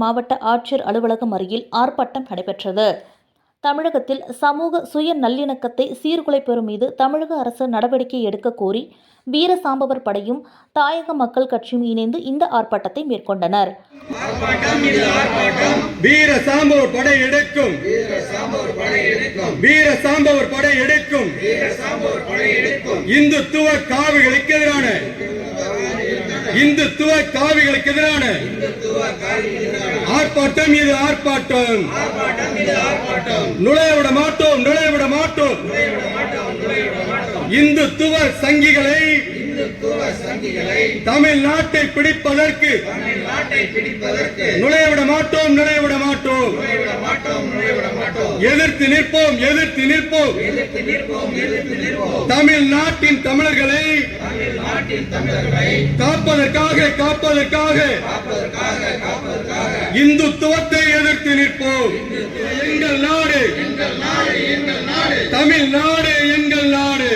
மாவட்ட ஆட்சியர் அலுவலகம் அருகில் ஆர்ப்பாட்டம் நடைபெற்றது. தமிழகத்தில் சமூக சுய நல்லிணக்கத்தை சீர்குலைப்போர் மீது தமிழக அரசு நடவடிக்கை எடுக்க கோரி வீரசாம்பவர் படையும் தாயக மக்கள் கட்சியும் இணைந்து இந்த ஆர்ப்பாட்டத்தை மேற்கொண்டனர். வீரசாம்பவர் படை எடுக்கும், வீரசாம்பவர் படை எடுக்கும், இந்துத்துவ காவிகளுக்கு எதிரான, இந்துத்துவ காவிகளுக்கு எதிரான ஆர்ப்பாட்டம். இது ஆர்ப்பாட்டம். நுழைய விட மாட்டோம், நுழைய விட மாட்டோம். இந்துத்துவ சங்கிகளை தமிழ்நாட்டை பிடிப்பதற்கு நுழைய விட மாட்டோம், நுழைய விட மாட்டோம். எதிர்த்து நிற்போம், எதிர்த்து நிற்போம். தமிழ்நாட்டின் தமிழர்களை காப்பதற்காக, காப்பதற்காக இந்துத்துவத்தை எதிர்த்து நிற்போம். எங்கள் நாடு, தமிழ்நாடு எங்கள் நாடு.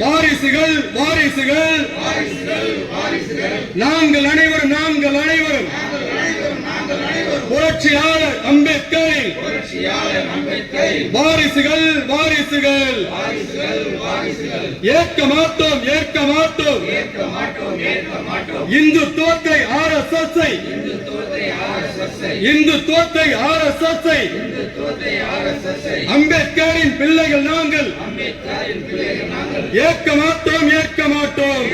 வாரிசுகள், வாரிசுகள், நாங்கள் அனைவரும், நாங்கள் அனைவரும் புரட்சியாளர் அம்பேத்கரின் வாரிசுகள், வாரிசுகள். ஏற்க மாட்டோம், ஏற்க மாட்டோம். இந்துத்துவத்தை ஆர்எஸ்எஸ், இந்துத்துவத்தை ஆர்எஸ்எஸ், அம்பேத்கரின் பிள்ளைகள் நாங்கள். ஏற்க மாட்டோம், ஏற்க மாட்டோம்.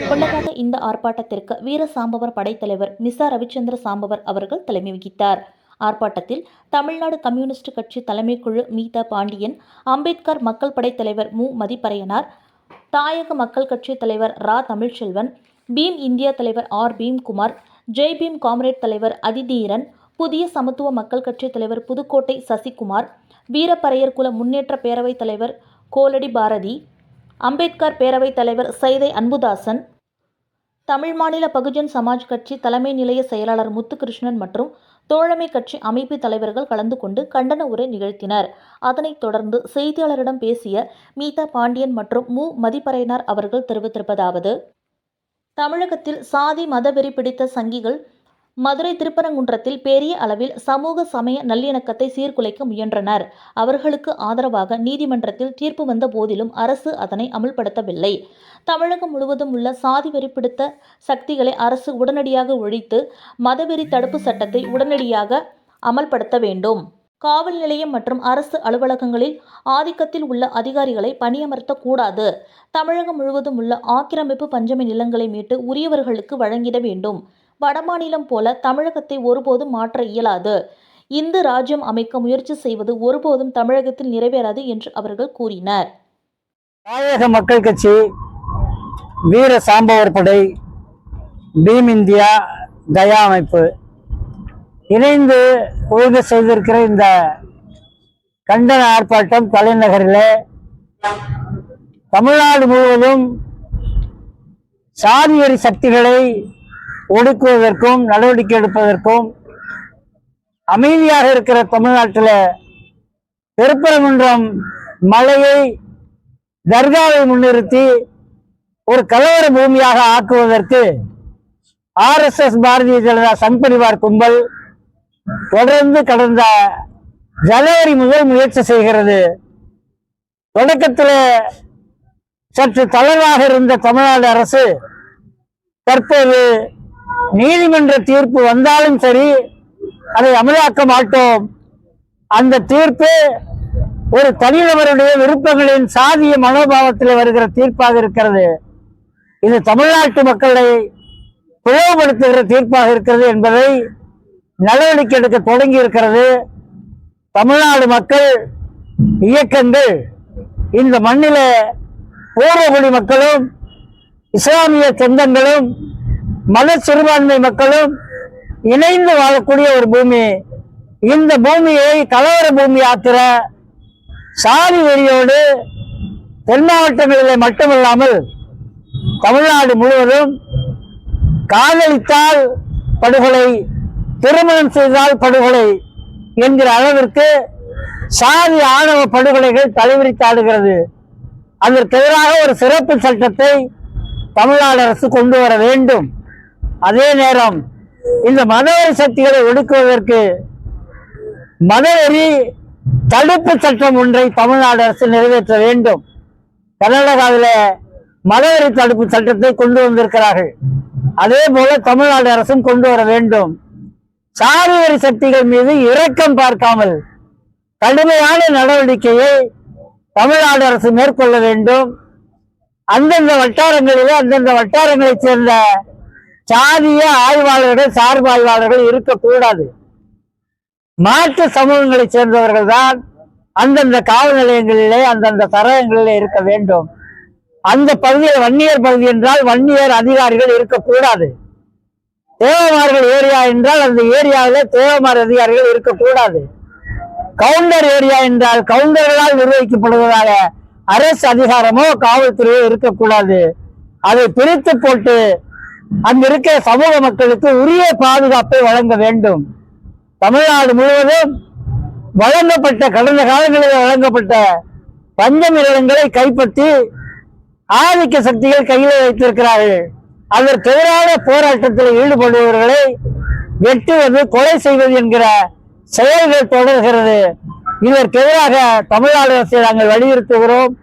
கொண்டதாக இந்த ஆர்ப்பாட்டத்திற்கு வீரசாம்பவர் படைத்தலைவர் மிசா ரவிச்சந்திர சாம்பவர் அவர்கள் தலைமை வகித்தார். ஆர்ப்பாட்டத்தில் தமிழ்நாடு கம்யூனிஸ்ட் கட்சி தலைமை குழு மீதா பாண்டியன், அம்பேத்கர் மக்கள் படை தலைவர் மு மதிப்பறையனார், தாயக மக்கள் கட்சி தலைவர் ரா தமிழ்ச்செல்வன், பீம் இந்தியா தலைவர் ஆர் பீம்குமார், ஜெய் பீம் காம்ரேட் தலைவர் அதிதீரன், புதிய சமத்துவ மக்கள் கட்சி தலைவர் புதுக்கோட்டை சசிகுமார், வீரப்பறையர் குல முன்னேற்ற பேரவைத் தலைவர் கோலடி பாரதி, அம்பேத்கர் பேரவைத் தலைவர் சைதை அன்புதாசன், தமிழ் மாநில பகுஜன் சமாஜ் கட்சி தலைமை நிலைய செயலாளர் முத்துகிருஷ்ணன் மற்றும் தோழமை கட்சி அமைப்பு தலைவர்கள் கலந்து கொண்டு கண்டன உரை நிகழ்த்தினர். அதனைத் தொடர்ந்து செய்தியாளரிடம் பேசிய மீதா பாண்டியன் மற்றும் மு மதிப்பறையனார் அவர்கள் தெரிவித்திருப்பதாவது: தமிழகத்தில் சாதி மதவெறி பிடித்த சங்கிகள் மதுரை திருப்பரங்குன்றத்தில் பெரிய அளவில் சமூக சமய நல்லிணக்கத்தை சீர்குலைக்க முயன்றனர். அவர்களுக்கு ஆதரவாக நீதிமன்றத்தில் தீர்ப்பு வந்த போதிலும் அரசு அதனை அமல்படுத்தவில்லை. தமிழகம் முழுவதும் உள்ள சாதி வெறி பிடித்த சக்திகளை அரசு உடனடியாக ஒழித்து மதவெறி தடுப்பு சட்டத்தை உடனடியாக அமல்படுத்த வேண்டும். காவல் நிலையம் மற்றும் அரசு அலுவலகங்களில் ஆதிக்கத்தில் உள்ள அதிகாரிகளை பணியமர்த்த கூடாது. தமிழகம் முழுவதும் உள்ள ஆக்கிரமிப்பு பஞ்சமி நிலங்களை மீட்டு உரியவர்களுக்கு வழங்கிட வேண்டும். வடமாநிலம் போல தமிழகத்தை ஒருபோதும் மாற்ற இயலாது. இந்து ராஜ்யம் அமைக்க முயற்சி செய்வது ஒருபோதும் தமிழகத்தில் நிறைவேறாது என்று அவர்கள் கூறினர். தாயக மக்கள் கட்சி, வீர சாம்பவர் படை, பீம் இந்தியா, தயா அமைப்பு இணைந்து ஒழுங்கு செய்திருக்கிற இந்த கண்டன ஆர்ப்பாட்டம் தலைநகரில் தமிழ்நாடு முழுவதும் சாதிவெறி சக்திகளை ஒடுக்குவதற்கும் நடவடிக்கை எடுப்பதற்கும், அமைதியாக இருக்கிற தமிழ்நாட்டில் திருப்பரங்குன்றம் மலையை, தர்காவை முன்னிறுத்தி ஒரு கலவர பூமியாக ஆக்குவதற்கு ஆர்எஸ்எஸ் பாரதிய ஜனதா சங் பரிவார் கும்பல் தொடர்ந்து கடந்த ஜனவரி முதல் முயற்சி செய்கிறது. தொடக்கத்தில் சற்று தளர்வாக இருந்த தமிழ்நாடு அரசு தற்போது நீதிமன்ற தீர்ப்பு வந்தாலும் சரி அதை அமலாக்க மாட்டோம், அந்த தீர்ப்பு ஒரு தனிநபருடைய விருப்பங்களின் சாதிய மனோபாவத்தில் வருகிற தீர்ப்பாக இருக்கிறது, இது தமிழ்நாட்டு மக்களை பிளவுபடுத்துகிற தீர்ப்பாக இருக்கிறது என்பதை நடவடிக்கை எடுக்க தொடங்கி இருக்கிறது. தமிழ்நாடு மக்கள் இயக்கங்கள் இந்த மண்ணில பூர்வகுடி மக்களும், இஸ்லாமிய சொந்தங்களும், மத சிறுபான்மை மக்களும் இணைந்து வாழக்கூடிய ஒரு பூமி. இந்த பூமியை கலவர பூமி ஆக்கிற சாதி வெறியோடு தென் மாவட்டங்களிலே மட்டுமல்லாமல் தமிழ்நாடு முழுவதும் காதலித்தால் படுகொலை, திருமணம் செய்தால் படுகொலை என்கிற அளவிற்கு சாதி ஆணவ படுகொலைகள் தலைவிரித்தாடுகிறது. அதற்கு எதிராக ஒரு சிறப்பு சட்டத்தை தமிழ்நாடு அரசு கொண்டு வர வேண்டும். அதே நேரம் இந்த மதவெறி சக்திகளை ஒடுக்குவதற்கு மதவெறி தடுப்பு சட்டம் ஒன்றை தமிழ்நாடு அரசு நிறைவேற்ற வேண்டும். கர்நாடகாவில் மதவெறி தடுப்பு சட்டத்தை கொண்டு வந்திருக்கிறார்கள். அதே போல தமிழ்நாடு அரசும் கொண்டு வர வேண்டும். சாதி வெறி சக்திகள் மீது இரக்கம் பார்க்காமல் கடுமையான நடவடிக்கையை தமிழ்நாடு அரசு மேற்கொள்ள வேண்டும். அந்தந்த வட்டாரங்களைச் சேர்ந்த சாதிய ஆய்வாளர்கள், சார்பு ஆய்வாளர்கள் இருக்கக்கூடாது. மாற்று சமூகங்களைச் சேர்ந்தவர்கள் தான் அந்தந்த காவல் நிலையங்களிலே, அந்தந்த சரகங்களிலே இருக்க வேண்டும். அந்த பகுதியில் வன்னியர் பகுதி என்றால் வன்னியர் அதிகாரிகள் இருக்கக்கூடாது. தேவமார்கள் ஏரியா என்றால் அந்த ஏரியாவில் தேவமார் அதிகாரிகள் இருக்கக்கூடாது. கவுண்டர் ஏரியா என்றால் கவுண்டர்களால் நிர்வகிக்கப்படுவதாக அரசு அதிகாரமோ காவல்துறையோ இருக்கக்கூடாது. அதை பிரித்து போட்டு அங்கிருக்கிற சமூக மக்களுக்கு உரிய பாதுகாப்பை வழங்க வேண்டும். தமிழ்நாடு முழுவதும் கடந்த காலங்களில் வழங்கப்பட்ட பஞ்சமி நிலங்களை கைப்பற்றி ஆதிக்க சக்திகள் கையில் வைத்திருக்கிறார்கள். அதற்கு எதிரான போராட்டத்தில் ஈடுபடுபவர்களை வெட்டுவது, கொலை செய்வது என்கிற செயல்கள் தொடர்கிறது. இதற்கு எதிராக தமிழ்நாடு அரசை நாங்கள் வலியுறுத்துகிறோம்.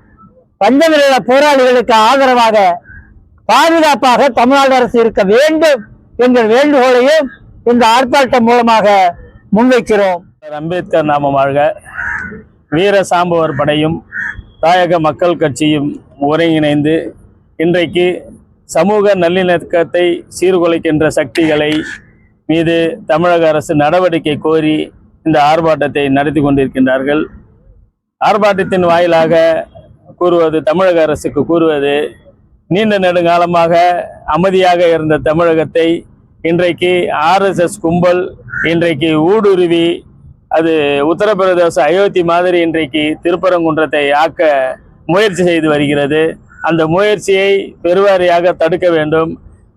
பஞ்சமி நில போராளிகளுக்கு ஆதரவாக பாதுகாப்பாக தமிழ்நாடு அரசு இருக்க வேண்டும் என்ற வேண்டுகோளையும் இந்த ஆர்ப்பாட்டம் மூலமாக முன்வைக்கிறோம். அம்பேத்கர் நாமம் வாழ்க. வீர சாம்பவர் படையும் தாயக மக்கள் கட்சியும் ஒருங்கிணைந்து இன்றைக்கு சமூக நல்லிணக்கத்தை சீர்குலைக்கின்ற சக்திகளை மீது தமிழக அரசு நடவடிக்கை கோரி இந்த ஆர்ப்பாட்டத்தை நடத்தி கொண்டிருக்கின்றார்கள். ஆர்ப்பாட்டத்தின் வாயிலாக தமிழக அரசுக்கு கூறுவது, நீண்ட நெடுங்காலமாக அமைதியாக இருந்த தமிழகத்தை இன்றைக்கு RSS கும்பல் இன்றைக்கு ஊடுருவி அது உத்தரப்பிரதேச அயோத்தி மாதிரி இன்றைக்கு திருப்பரங்குன்றத்தை ஆக்க முயற்சி செய்து வருகிறது. அந்த முயற்சியை பெருவாரியாக தடுக்க வேண்டும்.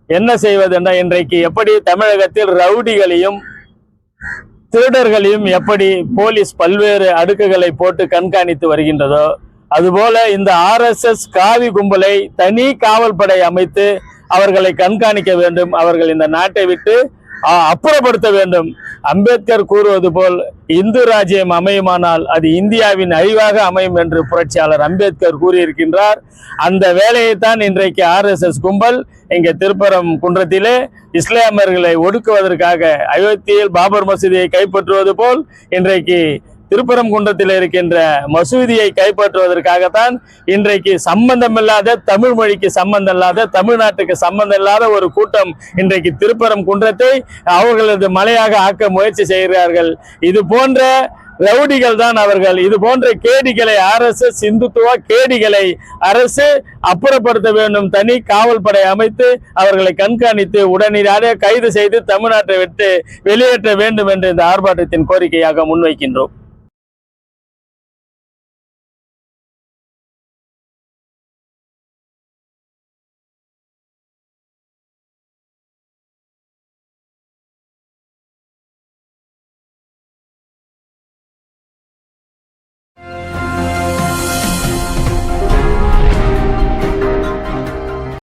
என்ன செய்வதென்றால், இன்றைக்கு எப்படி தமிழகத்தில் ரவுடிகளையும் திருடர்களையும் எப்படி போலீஸ் பல்வேறு அடுக்குகளை போட்டு கண்காணித்து வருகின்றதோ, அதுபோல இந்த RSS காவி கும்பலை தனி காவல் படை அமைத்து அவர்களை கண்காணிக்க வேண்டும். அவர்கள் இந்த நாட்டை விட்டு அப்புறப்படுத்த வேண்டும். அம்பேத்கர் கூறுவது போல் இந்து ராஜ்யம் அமையுமானால் அது இந்தியாவின் அழிவாக அமையும் என்று புரட்சியாளர் அம்பேத்கர் கூறியிருக்கின்றார். அந்த வேலையைத்தான் இன்றைக்கு RSS கும்பல் இங்கே திருப்பரங்குன்றத்திலே இஸ்லாமியர்களை ஒடுக்குவதற்காக அயோத்தியில் பாபர் மசூதியை கைப்பற்றுவது போல் இன்றைக்கு திருப்பரங்குன்றத்தில் இருக்கின்ற மசூதியை கைப்பற்றுவதற்காகத்தான் இன்றைக்கு சம்பந்தமில்லாத, தமிழ் மொழிக்கு சம்பந்தம் இல்லாத, தமிழ்நாட்டுக்கு சம்பந்தம் இல்லாத ஒரு கூட்டம் இன்றைக்கு திருப்பரங்குன்றத்தை அவர்களது மலையாக ஆக்க முயற்சி செய்கிறார்கள். இது போன்ற ரவுடிகள் தான் அவர்கள். இது போன்ற கேடிகளை, RSS இந்துத்துவ கேடிகளை அரசு அப்புறப்படுத்த வேண்டும். தனி காவல் படை அமைத்து அவர்களை கண்காணித்து உடனடியாக கைது செய்து தமிழ்நாட்டை விட்டு வெளியேற்ற வேண்டும் என்று இந்த ஆர்ப்பாட்டத்தின் கோரிக்கையாக முன்வைக்கின்றோம்.